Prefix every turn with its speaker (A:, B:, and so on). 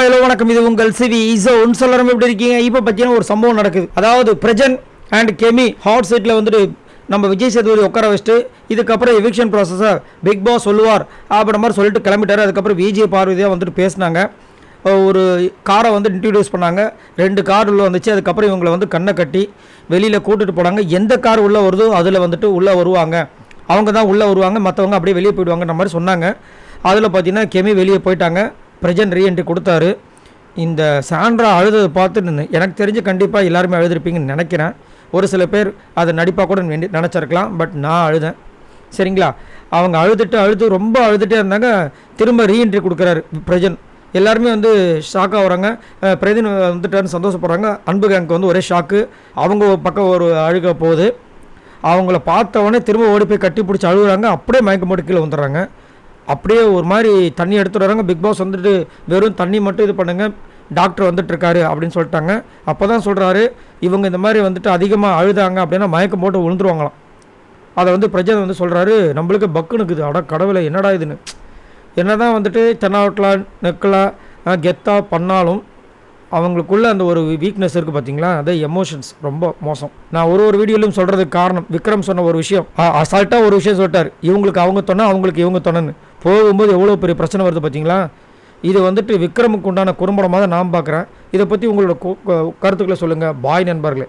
A: Hello வணக்கம். இது உங்கள் சிவி இசோன் சொல்லணும். எப்படி இருக்கீங்க? இப்போ பார்த்தீங்கன்னா ஒரு சம்பவம் நடக்குது. அதாவது பிரஜன் அண்ட் கெமி ஹாட் சீட்டில் வந்துட்டு நம்ம விஜய் சேதுபதி உட்கார வச்சுட்டு இதுக்கப்புறம் எவிக்ஷன் ப்ராசஸை பிக் பாஸ் சொல்லுவார் அப்படின்ற மாதிரி சொல்லிட்டு கிளம்பிட்டாரு. அதுக்கப்புறம் விஜய் பார்வதியாக வந்துட்டு பேசினாங்க. ஒரு காரை வந்து இன்ட்ரடியூஸ் பண்ணாங்க. 2 கார் உள்ளே வந்துச்சு. அதுக்கப்புறம் இவங்களை வந்து கண்ணை கட்டி வெளியில் கூட்டிகிட்டு போனாங்க. எந்த கார் உள்ளே வருதோ அதில் வந்துட்டு உள்ளே வருவாங்க, அவங்க தான் உள்ளே வருவாங்க, மற்றவங்க அப்படியே வெளியே போயிடுவாங்கன்ற மாதிரி சொன்னாங்க. அதில் பார்த்தீங்கன்னா கெமி வெளியே போயிட்டாங்க. பிரஜன் ரீஎன்ட்ரி கொடுத்தாரு. இந்த சாண்ட்ரா அழுததை பார்த்து எனக்கு தெரிஞ்சு கண்டிப்பாக எல்லாருமே அழுதுருப்பீங்கன்னு நினைக்கிறேன். ஒரு சில பேர் அதை நடிப்பாக கூட நினச்சிருக்கலாம். பட் நான் அழுதேன். சரிங்களா? அவங்க அழுது ரொம்ப அழுதுகிட்டே இருந்தாங்க. திரும்ப ரீஎன்ட்ரி கொடுக்குறாரு பிரஜன். எல்லாருமே வந்து ஷாக் ஆகுறாங்க. பிரஜன் வந்துட்டாருன்னு சந்தோஷப்படுறாங்க. அன்பு கேங்க்கு வந்து ஒரே ஷாக்கு. அவங்க பக்கம் ஒரு அழுக போகுது. அவங்கள பார்த்தவொடனே திரும்ப ஓடி போய் கட்டி பிடிச்சி அழுகுறாங்க. அப்படியே மயக்கம் போட்டு கீழே வந்துடுறாங்க. அப்படியே ஒரு மாதிரி தண்ணி எடுத்துகிட்டு வராங்க. பிக் பாஸ் வந்துட்டு வெறும் தண்ணி மட்டும் இது பண்ணுங்கள், டாக்டர் வந்துட்டுருக்காரு அப்படின்னு சொல்லிட்டாங்க. அப்போ தான் சொல்கிறாரு, இவங்க இந்த மாதிரி வந்துட்டு அதிகமாக அழுதாங்க அப்படின்னா மயக்கம் போட்டு விழுந்துருவாங்களாம். அதை வந்து பிரஜன் வந்து சொல்கிறாரு, நம்மளுக்கு பக்குனுக்குது. அட கடவுளை, என்னடா இதுன்னு. என்ன தான் வந்துட்டு தென்னாவட்டலாம் நெக்கலாம் கெத்தாக பண்ணாலும் அவங்களுக்குள்ள அந்த ஒரு வீக்னஸ் இருக்குது பார்த்தீங்களா? அது எமோஷன்ஸ் ரொம்ப மோசம். நான் ஒரு வீடியோலையும் சொல்கிறதுக்கு காரணம் விக்ரம் சொன்ன ஒரு விஷயம். அசால்ட்டாக ஒரு விஷயம் சொல்லிட்டார், இவங்களுக்கு அவங்க தொண்ணா அவங்களுக்கு இவங்க தொண்ணன்னு. போகும்போது எவ்வளோ பெரிய பிரச்சனை வருது பார்த்தீங்களா? இது வந்துட்டு விக்ரமுக்கு உண்டான குறும்படமாக தான் நான் பார்க்குறேன். இதை பற்றி உங்களோட கருத்துக்களை சொல்லுங்கள். பாய் நண்பர்களே.